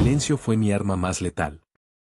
silencio fue mi arma más letal.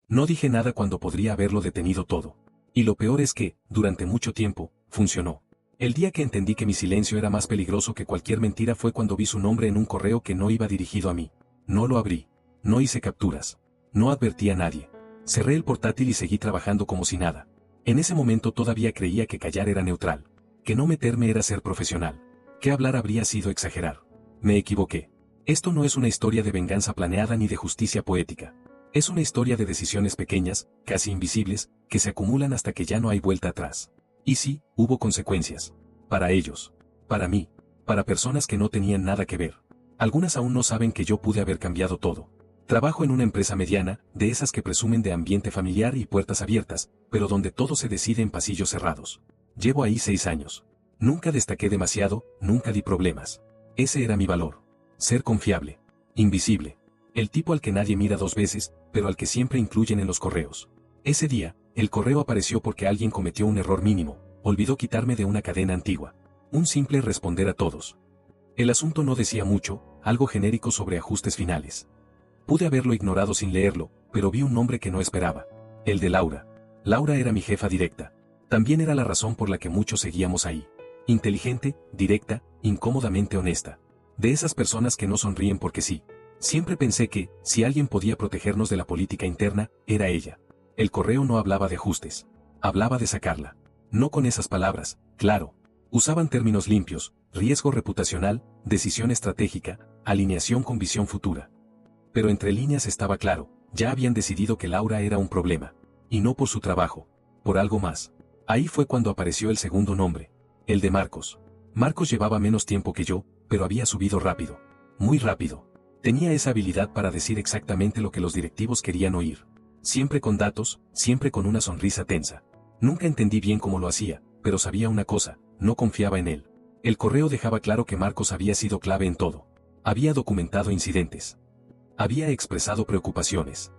No dije nada cuando podría haberlo detenido todo. Y lo peor es que, durante mucho tiempo, funcionó. El día que entendí que mi silencio era más peligroso que cualquier mentira fue cuando vi su nombre en un correo que no iba dirigido a mí. No lo abrí. No hice capturas. No advertí a nadie. Cerré el portátil y seguí trabajando como si nada. En ese momento todavía creía que callar era neutral. Que no meterme era ser profesional. Que hablar habría sido exagerar. Me equivoqué. Esto no es una historia de venganza planeada ni de justicia poética. Es una historia de decisiones pequeñas, casi invisibles, que se acumulan hasta que ya no hay vuelta atrás. Y sí, hubo consecuencias. Para ellos. Para mí. Para personas que no tenían nada que ver. Algunas aún no saben que yo pude haber cambiado todo. Trabajo en una empresa mediana, de esas que presumen de ambiente familiar y puertas abiertas, pero donde todo se decide en pasillos cerrados. Llevo ahí 6 años. Nunca destaqué demasiado, nunca di problemas. Ese era mi valor. Ser confiable. Invisible. El tipo al que nadie mira 2 veces, pero al que siempre incluyen en los correos. Ese día, el correo apareció porque alguien cometió un error mínimo, olvidó quitarme de una cadena antigua. Un simple responder a todos. El asunto no decía mucho, algo genérico sobre ajustes finales. Pude haberlo ignorado sin leerlo, pero vi un nombre que no esperaba. El de Laura. Laura era mi jefa directa. También era la razón por la que muchos seguíamos ahí. Inteligente, directa, incómodamente honesta. De esas personas que no sonríen porque sí. Siempre pensé que, si alguien podía protegernos de la política interna, era ella. El correo no hablaba de ajustes. Hablaba de sacarla. No con esas palabras, claro. Usaban términos limpios, riesgo reputacional, decisión estratégica, alineación con visión futura. Pero entre líneas estaba claro, ya habían decidido que Laura era un problema. Y no por su trabajo, por algo más. Ahí fue cuando apareció el segundo nombre, el de Marcos. Marcos llevaba menos tiempo que yo, pero había subido rápido. Muy rápido. Tenía esa habilidad para decir exactamente lo que los directivos querían oír. Siempre con datos, siempre con una sonrisa tensa. Nunca entendí bien cómo lo hacía, pero sabía una cosa, no confiaba en él. El correo dejaba claro que Marcos había sido clave en todo. Había documentado incidentes. Había expresado preocupaciones.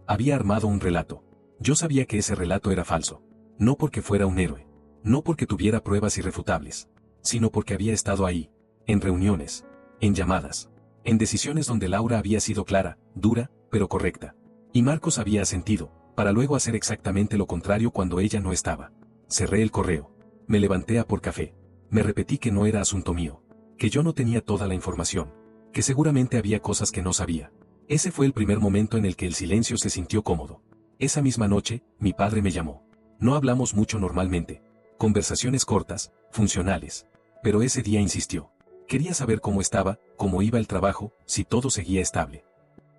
Había armado un relato. Yo sabía que ese relato era falso. No porque fuera un héroe. No porque tuviera pruebas irrefutables. Sino porque había estado ahí. En reuniones. En llamadas. En decisiones donde Laura había sido clara, dura, pero correcta. Y Marcos había asentido, para luego hacer exactamente lo contrario cuando ella no estaba. Cerré el correo. Me levanté a por café. Me repetí que no era asunto mío. Que yo no tenía toda la información. Que seguramente había cosas que no sabía. Ese fue el primer momento en el que el silencio se sintió cómodo. Esa misma noche, mi padre me llamó. No hablamos mucho normalmente. Conversaciones cortas, funcionales. Pero ese día insistió. Quería saber cómo estaba, cómo iba el trabajo, si todo seguía estable.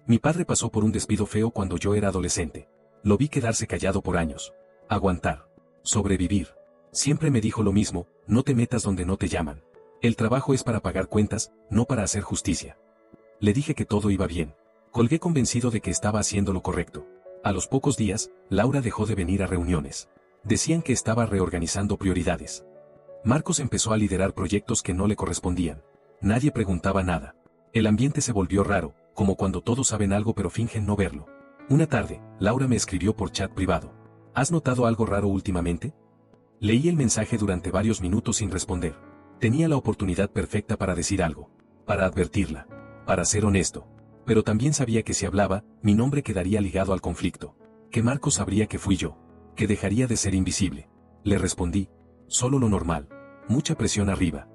Mi padre pasó por un despido feo cuando yo era adolescente. Lo vi quedarse callado por años. Aguantar. Sobrevivir. Siempre me dijo lo mismo, no te metas donde no te llaman. El trabajo es para pagar cuentas, no para hacer justicia. Le dije que todo iba bien. Colgué convencido de que estaba haciendo lo correcto. A los pocos días, Laura dejó de venir a reuniones. Decían que estaba reorganizando prioridades. Marcos empezó a liderar proyectos que no le correspondían. Nadie preguntaba nada. El ambiente se volvió raro, como cuando todos saben algo pero fingen no verlo. Una tarde, Laura me escribió por chat privado. ¿Has notado algo raro últimamente? Leí el mensaje durante varios minutos sin responder. Tenía la oportunidad perfecta para decir algo. Para advertirla. Para ser honesto. Pero también sabía que si hablaba, mi nombre quedaría ligado al conflicto. Que Marcos sabría que fui yo. Que dejaría de ser invisible. Le respondí. Solo lo normal. Mucha presión arriba.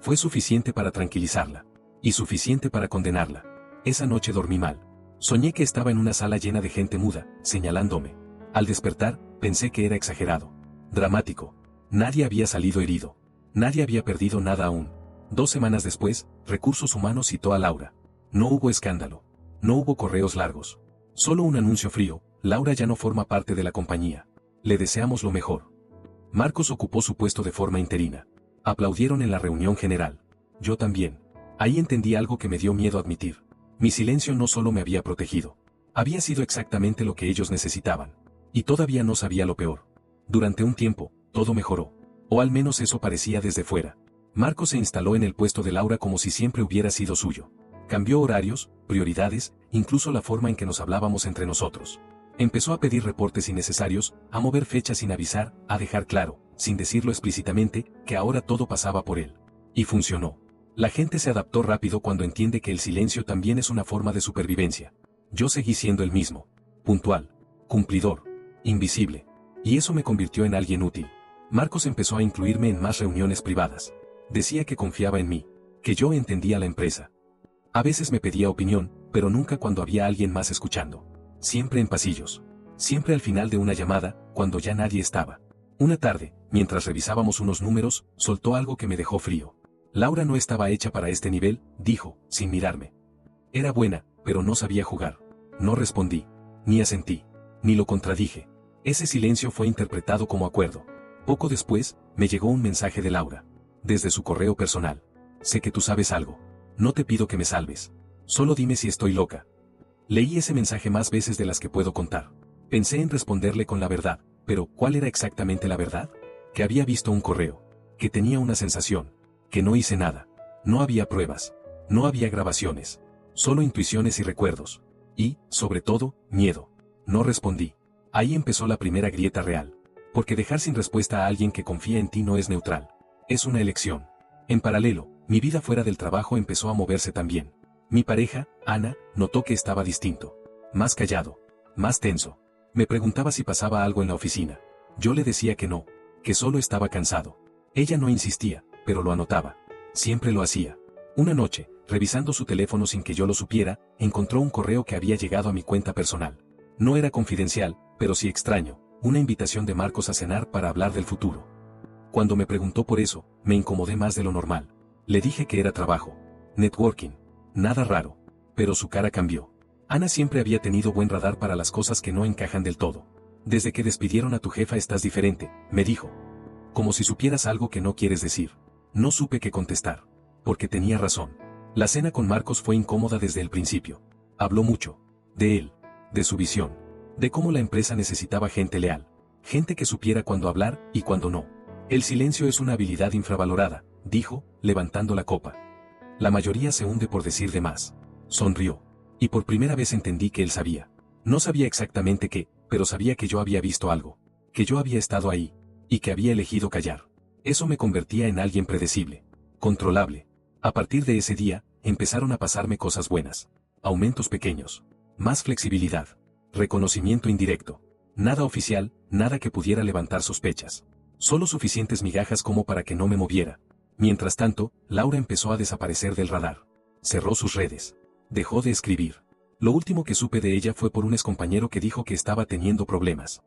Fue suficiente para tranquilizarla. Y suficiente para condenarla. Esa noche dormí mal. Soñé que estaba en una sala llena de gente muda, señalándome. Al despertar, pensé que era exagerado. Dramático. Nadie había salido herido. Nadie había perdido nada aún. 2 semanas después, Recursos Humanos citó a Laura. No hubo escándalo. No hubo correos largos. Solo un anuncio frío. Laura ya no forma parte de la compañía. Le deseamos lo mejor. Marcos ocupó su puesto de forma interina. Aplaudieron en la reunión general. Yo también. Ahí entendí algo que me dio miedo admitir. Mi silencio no solo me había protegido. Había sido exactamente lo que ellos necesitaban. Y todavía no sabía lo peor. Durante un tiempo, todo mejoró. O al menos eso parecía desde fuera. Marcos se instaló en el puesto de Laura como si siempre hubiera sido suyo. Cambió horarios, prioridades, incluso la forma en que nos hablábamos entre nosotros. Empezó a pedir reportes innecesarios, a mover fechas sin avisar, a dejar claro, sin decirlo explícitamente, que ahora todo pasaba por él. Y funcionó. La gente se adaptó rápido cuando entiende que el silencio también es una forma de supervivencia. Yo seguí siendo el mismo. Puntual. Cumplidor. Invisible. Y eso me convirtió en alguien útil. Marcos empezó a incluirme en más reuniones privadas. Decía que confiaba en mí, que yo entendía la empresa. A veces me pedía opinión, pero nunca cuando había alguien más escuchando. Siempre en pasillos. Siempre al final de una llamada, cuando ya nadie estaba. Una tarde, mientras revisábamos unos números, soltó algo que me dejó frío. Laura no estaba hecha para este nivel, dijo, sin mirarme. Era buena, pero no sabía jugar. No respondí, ni asentí, ni lo contradije. Ese silencio fue interpretado como acuerdo. Poco después, me llegó un mensaje de Laura. Desde su correo personal. Sé que tú sabes algo. No te pido que me salves. Solo dime si estoy loca. Leí ese mensaje más veces de las que puedo contar. Pensé en responderle con la verdad, pero ¿cuál era exactamente la verdad? Que había visto un correo. Que tenía una sensación. Que no hice nada. No había pruebas. No había grabaciones. Solo intuiciones y recuerdos. Y, sobre todo, miedo. No respondí. Ahí empezó la primera grieta real. Porque dejar sin respuesta a alguien que confía en ti no es neutral. Es una elección. En paralelo, mi vida fuera del trabajo empezó a moverse también. Mi pareja, Ana, notó que estaba distinto. Más callado. Más tenso. Me preguntaba si pasaba algo en la oficina. Yo le decía que no. Que solo estaba cansado. Ella no insistía, pero lo anotaba. Siempre lo hacía. Una noche, revisando su teléfono sin que yo lo supiera, encontró un correo que había llegado a mi cuenta personal. No era confidencial, pero sí extraño. Una invitación de Marcos a cenar para hablar del futuro. Cuando me preguntó por eso, me incomodé más de lo normal. Le dije que era trabajo. Networking. Nada raro. Pero su cara cambió. Ana siempre había tenido buen radar para las cosas que no encajan del todo. Desde que despidieron a tu jefa estás diferente, me dijo. Como si supieras algo que no quieres decir. No supe qué contestar. Porque tenía razón. La cena con Marcos fue incómoda desde el principio. Habló mucho. De él. De su visión. De cómo la empresa necesitaba gente leal. Gente que supiera cuándo hablar y cuándo no. El silencio es una habilidad infravalorada, dijo, levantando la copa. La mayoría se hunde por decir de más. Sonrió. Y por primera vez entendí que él sabía. No sabía exactamente qué, pero sabía que yo había visto algo. Que yo había estado ahí. Y que había elegido callar. Eso me convertía en alguien predecible. Controlable. A partir de ese día, empezaron a pasarme cosas buenas. Aumentos pequeños. Más flexibilidad. Reconocimiento indirecto. Nada oficial, nada que pudiera levantar sospechas. Solo suficientes migajas como para que no me moviera. Mientras tanto, Laura empezó a desaparecer del radar. Cerró sus redes. Dejó de escribir. Lo último que supe de ella fue por un excompañero que dijo que estaba teniendo problemas.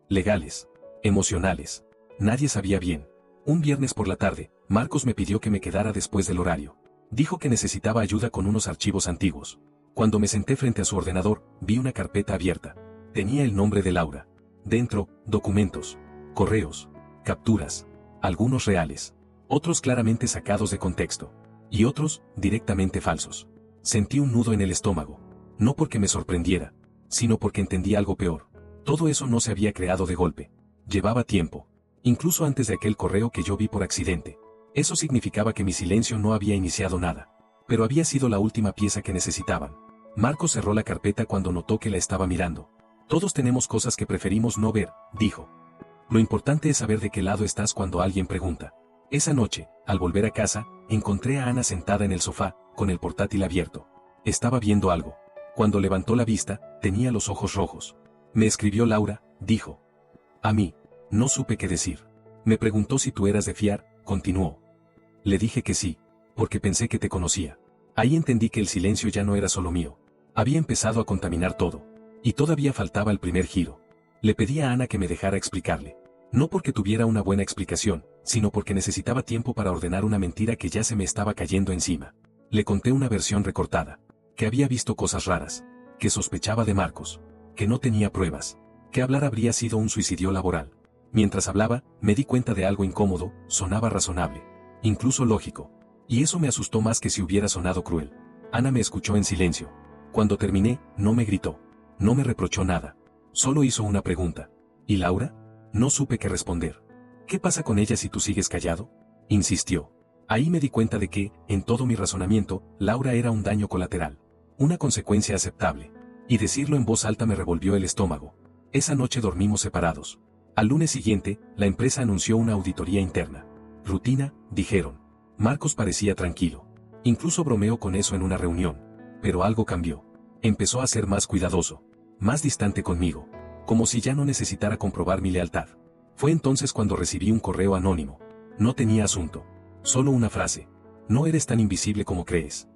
Legales. Emocionales. Nadie sabía bien. Un viernes por la tarde, Marcos me pidió que me quedara después del horario. Dijo que necesitaba ayuda con unos archivos antiguos. Cuando me senté frente a su ordenador, vi una carpeta abierta. Tenía el nombre de Laura. Dentro, documentos. Correos. Capturas. Algunos reales. Otros claramente sacados de contexto. Y otros, directamente falsos. Sentí un nudo en el estómago. No porque me sorprendiera, sino porque entendí algo peor. Todo eso no se había creado de golpe. Llevaba tiempo. Incluso antes de aquel correo que yo vi por accidente. Eso significaba que mi silencio no había iniciado nada. Pero había sido la última pieza que necesitaban. Marcos cerró la carpeta cuando notó que la estaba mirando. Todos tenemos cosas que preferimos no ver, dijo. Lo importante es saber de qué lado estás cuando alguien pregunta. Esa noche, al volver a casa, encontré a Ana sentada en el sofá, con el portátil abierto. Estaba viendo algo. Cuando levantó la vista, tenía los ojos rojos. Me escribió Laura, dijo. A mí. No supe qué decir. Me preguntó si tú eras de fiar, continuó. Le dije que sí, porque pensé que te conocía. Ahí entendí que el silencio ya no era solo mío. Había empezado a contaminar todo. Y todavía faltaba el primer giro. Le pedí a Ana que me dejara explicarle. No porque tuviera una buena explicación, sino porque necesitaba tiempo para ordenar una mentira que ya se me estaba cayendo encima. Le conté una versión recortada. Que había visto cosas raras. Que sospechaba de Marcos. Que no tenía pruebas. Que hablar habría sido un suicidio laboral. Mientras hablaba, me di cuenta de algo incómodo, sonaba razonable. Incluso lógico. Y eso me asustó más que si hubiera sonado cruel. Ana me escuchó en silencio. Cuando terminé, no me gritó. No me reprochó nada. Solo hizo una pregunta. ¿Y Laura? No supe qué responder. ¿Qué pasa con ella si tú sigues callado? Insistió. Ahí me di cuenta de que, en todo mi razonamiento, Laura era un daño colateral. Una consecuencia aceptable. Y decirlo en voz alta me revolvió el estómago. Esa noche dormimos separados. Al lunes siguiente, la empresa anunció una auditoría interna. Rutina, dijeron. Marcos parecía tranquilo. Incluso bromeó con eso en una reunión. Pero algo cambió. Empezó a ser más cuidadoso, más distante conmigo, como si ya no necesitara comprobar mi lealtad. Fue entonces cuando recibí un correo anónimo. No tenía asunto. Solo una frase. No eres tan invisible como crees.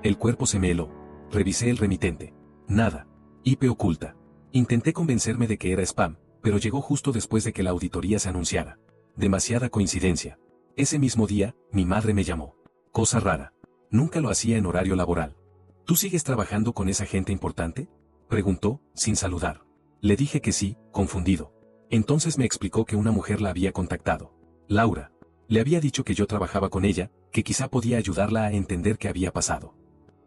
El cuerpo se me heló. Revisé el remitente. Nada. IP oculta. Intenté convencerme de que era spam, pero llegó justo después de que la auditoría se anunciara. Demasiada coincidencia. Ese mismo día, mi madre me llamó. Cosa rara. Nunca lo hacía en horario laboral. ¿Tú sigues trabajando con esa gente importante?, preguntó, sin saludar. Le dije que sí, confundido. Entonces me explicó que una mujer la había contactado. Laura. Le había dicho que yo trabajaba con ella, que quizá podía ayudarla a entender qué había pasado.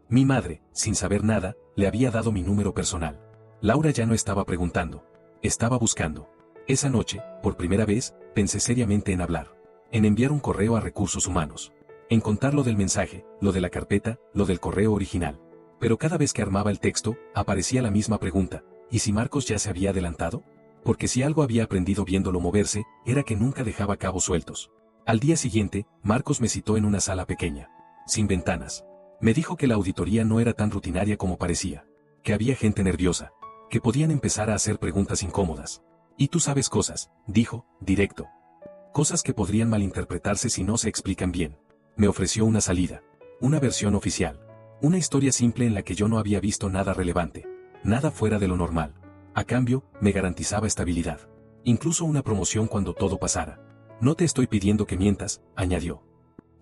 Mi madre, sin saber nada, le había dado mi número personal. Laura ya no estaba preguntando. Estaba buscando. Esa noche, por primera vez, pensé seriamente en hablar. En enviar un correo a Recursos Humanos. En contar lo del mensaje, lo de la carpeta, lo del correo original. Pero cada vez que armaba el texto, aparecía la misma pregunta. ¿Y si Marcos ya se había adelantado? Porque si algo había aprendido viéndolo moverse, era que nunca dejaba cabos sueltos. Al día siguiente, Marcos me citó en una sala pequeña, sin ventanas. Me dijo que la auditoría no era tan rutinaria como parecía, que había gente nerviosa, que podían empezar a hacer preguntas incómodas. Y tú sabes cosas, dijo, directo. Cosas que podrían malinterpretarse si no se explican bien. Me ofreció una salida, una versión oficial, una historia simple en la que yo no había visto nada relevante, nada fuera de lo normal. A cambio, me garantizaba estabilidad, incluso una promoción cuando todo pasara. No te estoy pidiendo que mientas, añadió.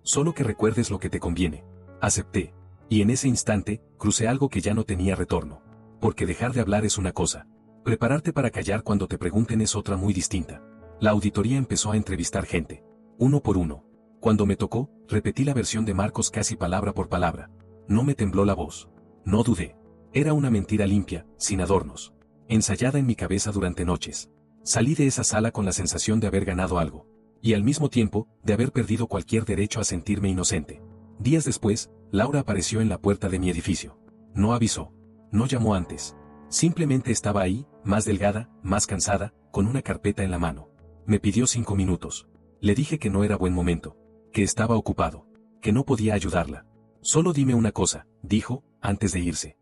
Solo que recuerdes lo que te conviene. Acepté. Y en ese instante, crucé algo que ya no tenía retorno. Porque dejar de hablar es una cosa. Prepararte para callar cuando te pregunten es otra muy distinta. La auditoría empezó a entrevistar gente. Uno por uno. Cuando me tocó, repetí la versión de Marcos casi palabra por palabra. No me tembló la voz. No dudé. Era una mentira limpia, sin adornos. Ensayada en mi cabeza durante noches. Salí de esa sala con la sensación de haber ganado algo. Y al mismo tiempo, de haber perdido cualquier derecho a sentirme inocente. Días después, Laura apareció en la puerta de mi edificio. No avisó. No llamó antes. Simplemente estaba ahí, más delgada, más cansada, con una carpeta en la mano. Me pidió 5 minutos. Le dije que no era buen momento. Que estaba ocupado. Que no podía ayudarla. Solo dime una cosa, dijo, antes de irse.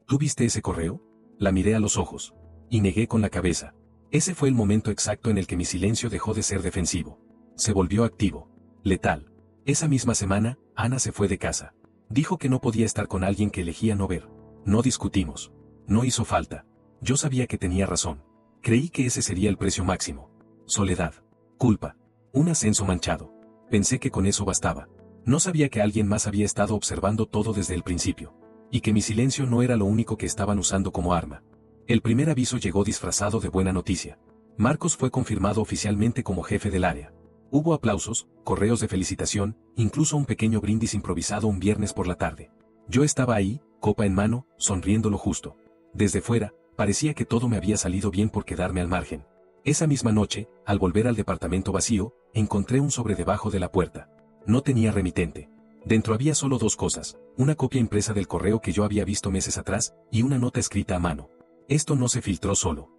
¿Tú viste ese correo? La miré a los ojos. Y negué con la cabeza. Ese fue el momento exacto en el que mi silencio dejó de ser defensivo. Se volvió activo. Letal. Esa misma semana, Ana se fue de casa. Dijo que no podía estar con alguien que elegía no ver. No discutimos. No hizo falta. Yo sabía que tenía razón. Creí que ese sería el precio máximo. Soledad. Culpa. Un ascenso manchado. Pensé que con eso bastaba. No sabía que alguien más había estado observando todo desde el principio. Y que mi silencio no era lo único que estaban usando como arma. El primer aviso llegó disfrazado de buena noticia. Marcos fue confirmado oficialmente como jefe del área. Hubo aplausos, correos de felicitación, incluso un pequeño brindis improvisado un viernes por la tarde. Yo estaba ahí, copa en mano, sonriendo lo justo. Desde fuera, parecía que todo me había salido bien por quedarme al margen. Esa misma noche, al volver al departamento vacío, encontré un sobre debajo de la puerta. No tenía remitente. Dentro había solo 2 cosas, una copia impresa del correo que yo había visto meses atrás, y una nota escrita a mano. Esto no se filtró solo.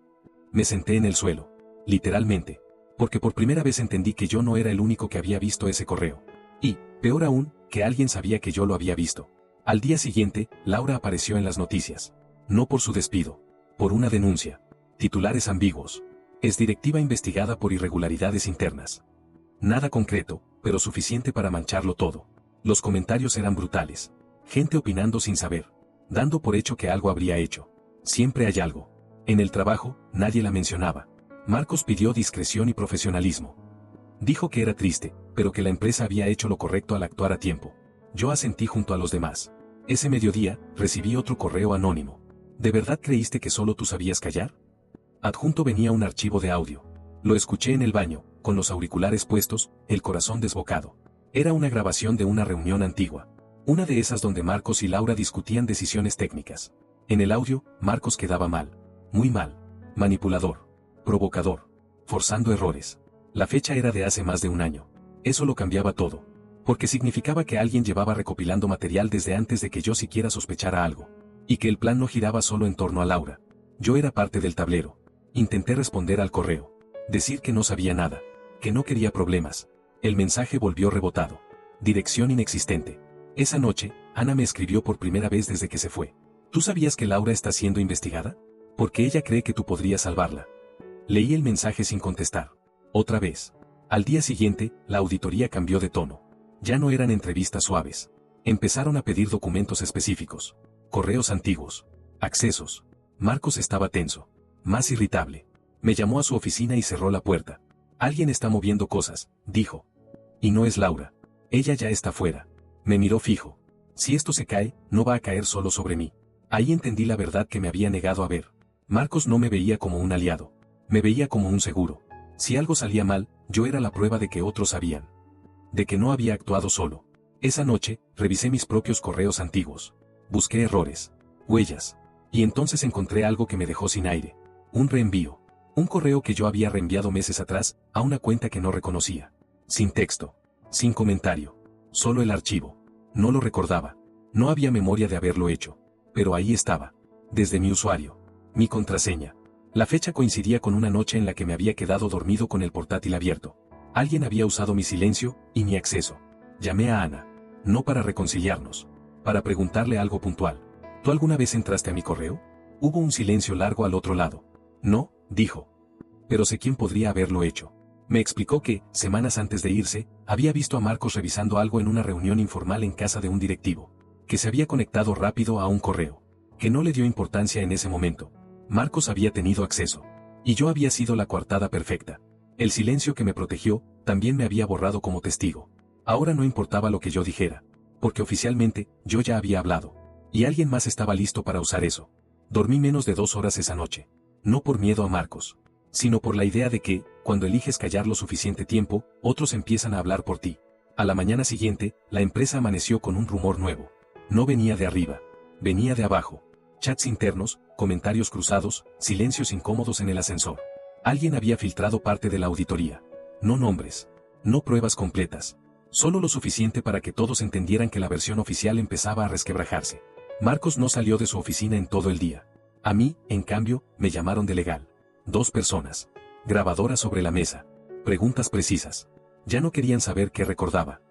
Me senté en el suelo. Literalmente. Porque por primera vez entendí que yo no era el único que había visto ese correo. Y, peor aún, que alguien sabía que yo lo había visto. Al día siguiente, Laura apareció en las noticias. No por su despido. Por una denuncia. Titulares ambiguos. Exdirectiva investigada por irregularidades internas. Nada concreto, pero suficiente para mancharlo todo. Los comentarios eran brutales. Gente opinando sin saber. Dando por hecho que algo habría hecho. Siempre hay algo. En el trabajo, nadie la mencionaba. Marcos pidió discreción y profesionalismo. Dijo que era triste, pero que la empresa había hecho lo correcto al actuar a tiempo. Yo asentí junto a los demás. Ese mediodía, recibí otro correo anónimo. ¿De verdad creíste que solo tú sabías callar? Adjunto venía un archivo de audio. Lo escuché en el baño, con los auriculares puestos, el corazón desbocado. Era una grabación de una reunión antigua. Una de esas donde Marcos y Laura discutían decisiones técnicas. En el audio, Marcos quedaba mal. Muy mal. Manipulador. Provocador. Forzando errores. La fecha era de hace más de un año. Eso lo cambiaba todo. Porque significaba que alguien llevaba recopilando material desde antes de que yo siquiera sospechara algo. Y que el plan no giraba solo en torno a Laura. Yo era parte del tablero. Intenté responder al correo. Decir que no sabía nada. Que no quería problemas. El mensaje volvió rebotado. Dirección inexistente. Esa noche, Ana me escribió por primera vez desde que se fue. ¿Tú sabías que Laura está siendo investigada? Porque ella cree que tú podrías salvarla. Leí el mensaje sin contestar. Otra vez. Al día siguiente, la auditoría cambió de tono. Ya no eran entrevistas suaves. Empezaron a pedir documentos específicos. Correos antiguos. Accesos. Marcos estaba tenso. Más irritable. Me llamó a su oficina y cerró la puerta. Alguien está moviendo cosas, dijo. Y no es Laura. Ella ya está fuera. Me miró fijo. Si esto se cae, no va a caer solo sobre mí. Ahí entendí la verdad que me había negado a ver. Marcos no me veía como un aliado. Me veía como un seguro. Si algo salía mal, yo era la prueba de que otros sabían. De que no había actuado solo. Esa noche, revisé mis propios correos antiguos. Busqué errores. Huellas. Y entonces encontré algo que me dejó sin aire. Un reenvío. Un correo que yo había reenviado meses atrás, a una cuenta que no reconocía. Sin texto. Sin comentario. Solo el archivo. No lo recordaba. No había memoria de haberlo hecho. Pero ahí estaba. Desde mi usuario. Mi contraseña. La fecha coincidía con una noche en la que me había quedado dormido con el portátil abierto. Alguien había usado mi silencio y mi acceso. Llamé a Ana. No para reconciliarnos. Para preguntarle algo puntual. ¿Tú alguna vez entraste a mi correo? Hubo un silencio largo al otro lado. No, dijo. Pero sé quién podría haberlo hecho. Me explicó que, semanas antes de irse, había visto a Marcos revisando algo en una reunión informal en casa de un directivo. Que se había conectado rápido a un correo. Que no le dio importancia en ese momento. Marcos había tenido acceso. Y yo había sido la coartada perfecta. El silencio que me protegió, también me había borrado como testigo. Ahora no importaba lo que yo dijera. Porque oficialmente, yo ya había hablado. Y alguien más estaba listo para usar eso. Dormí menos de 2 horas esa noche. No por miedo a Marcos. Sino por la idea de que, cuando eliges callar lo suficiente tiempo, otros empiezan a hablar por ti. A la mañana siguiente, la empresa amaneció con un rumor nuevo. No venía de arriba. Venía de abajo. Chats internos, comentarios cruzados, silencios incómodos en el ascensor. Alguien había filtrado parte de la auditoría. No nombres. No pruebas completas. Solo lo suficiente para que todos entendieran que la versión oficial empezaba a resquebrajarse. Marcos no salió de su oficina en todo el día. A mí, en cambio, me llamaron de legal. 2 personas. Grabadora sobre la mesa. Preguntas precisas. Ya no querían saber qué recordaba.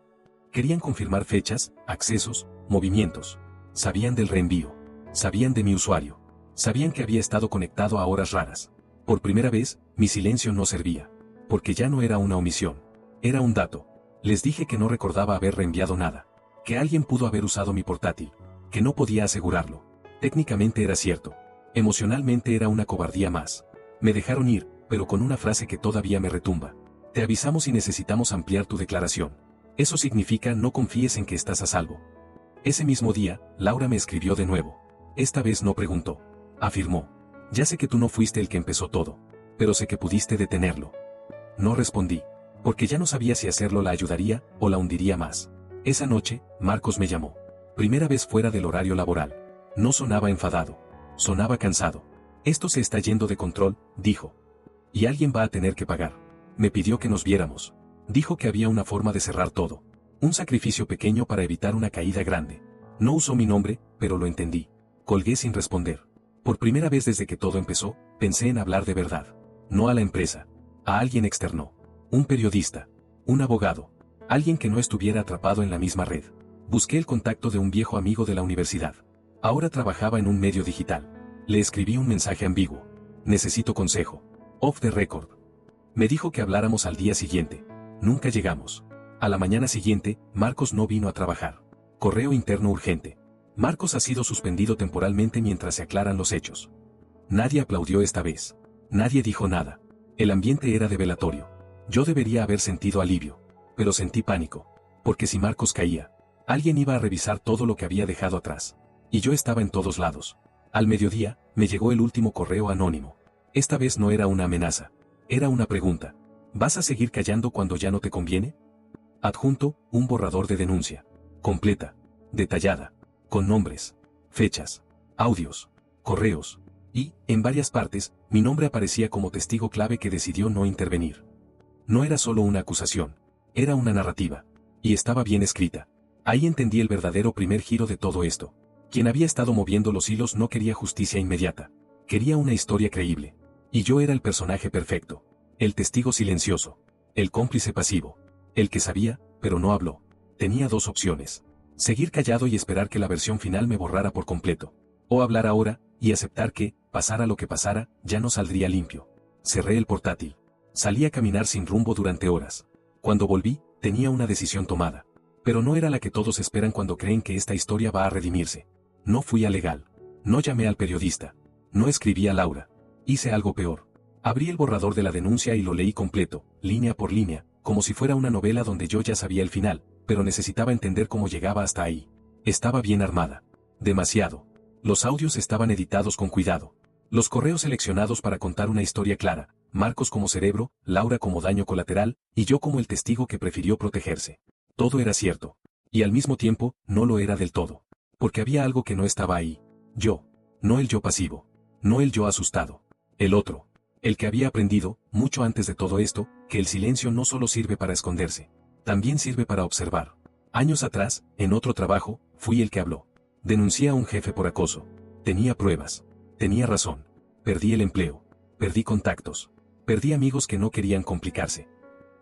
Querían confirmar fechas, accesos, movimientos. Sabían del reenvío. Sabían de mi usuario. Sabían que había estado conectado a horas raras. Por primera vez, mi silencio no servía. Porque ya no era una omisión. Era un dato. Les dije que no recordaba haber reenviado nada. Que alguien pudo haber usado mi portátil. Que no podía asegurarlo. Técnicamente era cierto. Emocionalmente era una cobardía más. Me dejaron ir, pero con una frase que todavía me retumba. Te avisamos si necesitamos ampliar tu declaración. Eso significa no confíes en que estás a salvo. Ese mismo día, Laura me escribió de nuevo. Esta vez no preguntó. Afirmó. Ya sé que tú no fuiste el que empezó todo. Pero sé que pudiste detenerlo. No respondí. Porque ya no sabía si hacerlo la ayudaría o la hundiría más. Esa noche, Marcos me llamó. Primera vez fuera del horario laboral. No sonaba enfadado. Sonaba cansado. Esto se está yendo de control, dijo. Y alguien va a tener que pagar. Me pidió que nos viéramos. Dijo que había una forma de cerrar todo. Un sacrificio pequeño para evitar una caída grande. No usó mi nombre, pero lo entendí. Colgué sin responder. Por primera vez desde que todo empezó, pensé en hablar de verdad. No a la empresa. A alguien externo. Un periodista. Un abogado. Alguien que no estuviera atrapado en la misma red. Busqué el contacto de un viejo amigo de la universidad. Ahora trabajaba en un medio digital. Le escribí un mensaje ambiguo. Necesito consejo. Off the record. Me dijo que habláramos al día siguiente. Nunca llegamos. A la mañana siguiente, Marcos no vino a trabajar. Correo interno urgente. Marcos ha sido suspendido temporalmente mientras se aclaran los hechos. Nadie aplaudió esta vez. Nadie dijo nada. El ambiente era de velatorio. Yo debería haber sentido alivio. Pero sentí pánico. Porque si Marcos caía, alguien iba a revisar todo lo que había dejado atrás. Y yo estaba en todos lados. Al mediodía, me llegó el último correo anónimo. Esta vez no era una amenaza. Era una pregunta. ¿Vas a seguir callando cuando ya no te conviene? Adjunto, un borrador de denuncia. Completa. Detallada. Con nombres. Fechas. Audios. Correos. Y, en varias partes, mi nombre aparecía como testigo clave que decidió no intervenir. No era solo una acusación. Era una narrativa. Y estaba bien escrita. Ahí entendí el verdadero primer giro de todo esto. Quien había estado moviendo los hilos no quería justicia inmediata. Quería una historia creíble. Y yo era el personaje perfecto. El testigo silencioso. El cómplice pasivo. El que sabía, pero no habló. Tenía 2 opciones. Seguir callado y esperar que la versión final me borrara por completo. O hablar ahora, y aceptar que, pasara lo que pasara, ya no saldría limpio. Cerré el portátil. Salí a caminar sin rumbo durante horas. Cuando volví, tenía una decisión tomada. Pero no era la que todos esperan cuando creen que esta historia va a redimirse. No fui a legal. No llamé al periodista. No escribí a Laura. Hice algo peor. Abrí el borrador de la denuncia y lo leí completo, línea por línea, como si fuera una novela donde yo ya sabía el final, pero necesitaba entender cómo llegaba hasta ahí. Estaba bien armada. Demasiado. Los audios estaban editados con cuidado. Los correos seleccionados para contar una historia clara, Marcos como cerebro, Laura como daño colateral, y yo como el testigo que prefirió protegerse. Todo era cierto. Y al mismo tiempo, no lo era del todo. Porque había algo que no estaba ahí. Yo. No el yo pasivo. No el yo asustado. El otro. El que había aprendido, mucho antes de todo esto, que el silencio no solo sirve para esconderse. También sirve para observar. Años atrás, en otro trabajo, fui el que habló. Denuncié a un jefe por acoso. Tenía pruebas. Tenía razón. Perdí el empleo. Perdí contactos. Perdí amigos que no querían complicarse.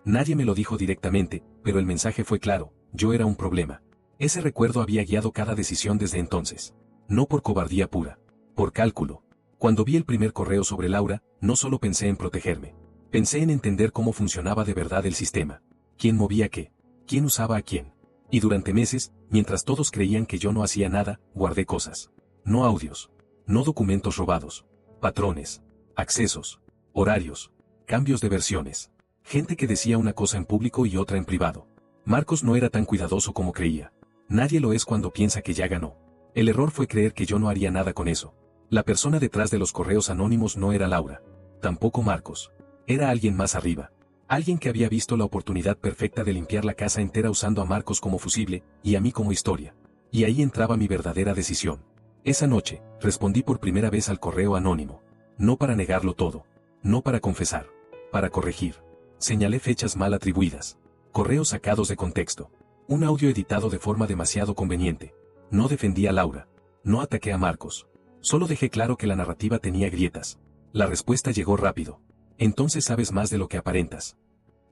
Nadie me lo dijo directamente, pero el mensaje fue claro, yo era un problema. Ese recuerdo había guiado cada decisión desde entonces. No por cobardía pura. Por cálculo. Cuando vi el primer correo sobre Laura, no solo pensé en protegerme. Pensé en entender cómo funcionaba de verdad el sistema. ¿Quién movía qué? ¿Quién usaba a quién? Y durante meses, mientras todos creían que yo no hacía nada, guardé cosas. No audios. No documentos robados. Patrones. Accesos. Horarios. Cambios de versiones. Gente que decía una cosa en público y otra en privado. Marcos no era tan cuidadoso como creía. Nadie lo es cuando piensa que ya ganó. El error fue creer que yo no haría nada con eso. La persona detrás de los correos anónimos no era Laura. Tampoco Marcos. Era alguien más arriba. Alguien que había visto la oportunidad perfecta de limpiar la casa entera usando a Marcos como fusible, y a mí como historia. Y ahí entraba mi verdadera decisión. Esa noche, respondí por primera vez al correo anónimo. No para negarlo todo. No para confesar. Para corregir. Señalé fechas mal atribuidas. Correos sacados de contexto. Un audio editado de forma demasiado conveniente. No defendí a Laura. No ataqué a Marcos. Solo dejé claro que la narrativa tenía grietas. La respuesta llegó rápido. Entonces sabes más de lo que aparentas.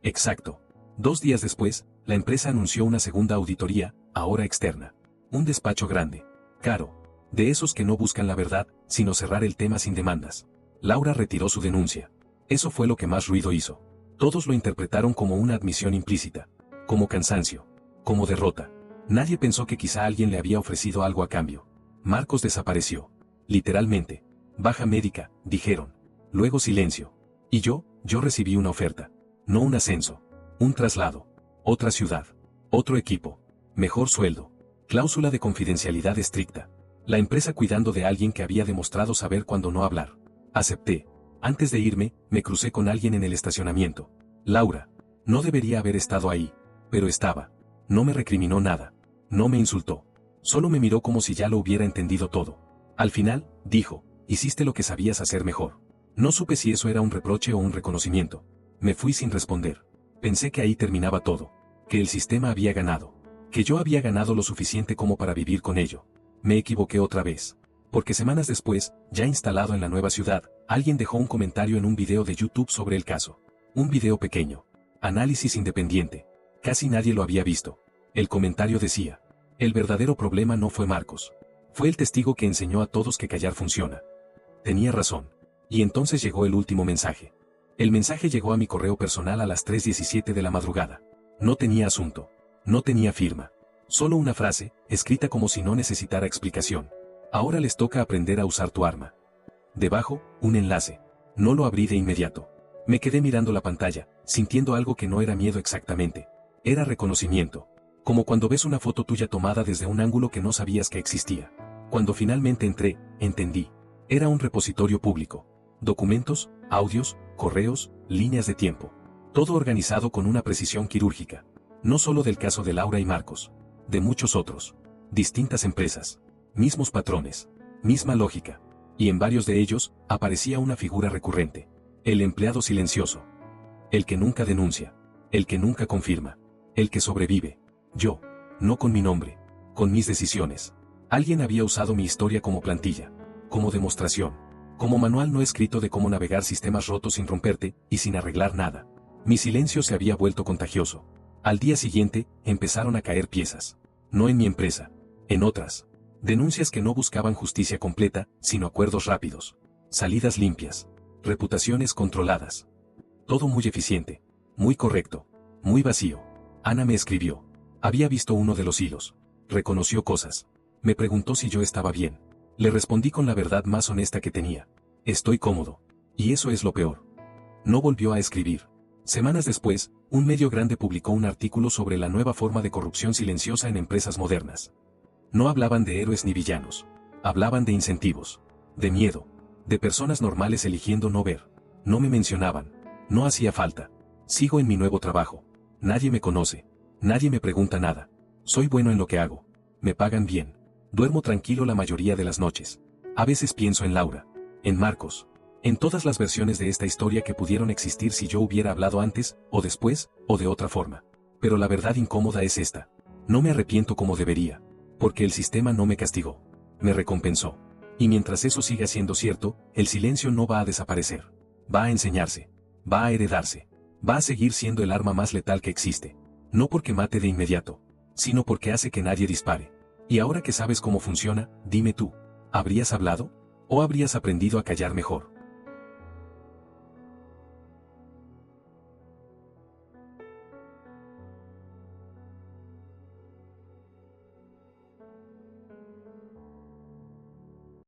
Exacto. 2 días después, la empresa anunció una segunda auditoría, ahora externa. Un despacho grande. Caro. De esos que no buscan la verdad, sino cerrar el tema sin demandas. Laura retiró su denuncia. Eso fue lo que más ruido hizo. Todos lo interpretaron como una admisión implícita. Como cansancio. Como derrota. Nadie pensó que quizá alguien le había ofrecido algo a cambio. Marcos desapareció. Literalmente. Baja médica, dijeron. Luego silencio. Y yo recibí una oferta. No un ascenso. Un traslado. Otra ciudad. Otro equipo. Mejor sueldo. Cláusula de confidencialidad estricta. La empresa cuidando de alguien que había demostrado saber cuándo no hablar. Acepté. Antes de irme, me crucé con alguien en el estacionamiento. Laura. No debería haber estado ahí. Pero estaba. No me recriminó nada. No me insultó. Solo me miró como si ya lo hubiera entendido todo. Al final, dijo, hiciste lo que sabías hacer mejor. No supe si eso era un reproche o un reconocimiento. Me fui sin responder. Pensé que ahí terminaba todo. Que el sistema había ganado. Que yo había ganado lo suficiente como para vivir con ello. Me equivoqué otra vez. Porque semanas después, ya instalado en la nueva ciudad, alguien dejó un comentario en un video de YouTube sobre el caso. Un video pequeño. Análisis independiente. Casi nadie lo había visto. El comentario decía, el verdadero problema no fue Marcos. Fue el testigo que enseñó a todos que callar funciona. Tenía razón. Y entonces llegó el último mensaje. El mensaje llegó a mi correo personal a las 3:17 de la madrugada. No tenía asunto. No tenía firma. Solo una frase, escrita como si no necesitara explicación. Ahora les toca aprender a usar tu arma. Debajo, un enlace. No lo abrí de inmediato. Me quedé mirando la pantalla, sintiendo algo que no era miedo exactamente. Era reconocimiento. Como cuando ves una foto tuya tomada desde un ángulo que no sabías que existía. Cuando finalmente entré, entendí. Era un repositorio público. Documentos, audios, correos, líneas de tiempo. Todo organizado con una precisión quirúrgica. No solo del caso de Laura y Marcos. De muchos otros. Distintas empresas. Mismos patrones. Misma lógica. Y en varios de ellos, aparecía una figura recurrente. El empleado silencioso. El que nunca denuncia. El que nunca confirma. El que sobrevive. Yo. No con mi nombre. Con mis decisiones. Alguien había usado mi historia como plantilla. Como demostración. Como manual no escrito de cómo navegar sistemas rotos sin romperte, y sin arreglar nada. Mi silencio se había vuelto contagioso. Al día siguiente, empezaron a caer piezas. No en mi empresa. En otras. Denuncias que no buscaban justicia completa, sino acuerdos rápidos. Salidas limpias. Reputaciones controladas. Todo muy eficiente. Muy correcto. Muy vacío. Ana me escribió. Había visto uno de los hilos. Reconoció cosas. Me preguntó si yo estaba bien. Le respondí con la verdad más honesta que tenía. Estoy cómodo. Y eso es lo peor. No volvió a escribir. Semanas después, un medio grande publicó un artículo sobre la nueva forma de corrupción silenciosa en empresas modernas. No hablaban de héroes ni villanos. Hablaban de incentivos. De miedo. De personas normales eligiendo no ver. No me mencionaban. No hacía falta. Sigo en mi nuevo trabajo. Nadie me conoce. Nadie me pregunta nada. Soy bueno en lo que hago. Me pagan bien. Duermo tranquilo la mayoría de las noches. A veces pienso en Laura. En Marcos. En todas las versiones de esta historia que pudieron existir si yo hubiera hablado antes, o después, o de otra forma. Pero la verdad incómoda es esta. No me arrepiento como debería. Porque el sistema no me castigó. Me recompensó. Y mientras eso siga siendo cierto, el silencio no va a desaparecer. Va a enseñarse. Va a heredarse. Va a seguir siendo el arma más letal que existe. No porque mate de inmediato, sino porque hace que nadie dispare. Y ahora que sabes cómo funciona, dime tú, ¿habrías hablado? ¿O habrías aprendido a callar mejor?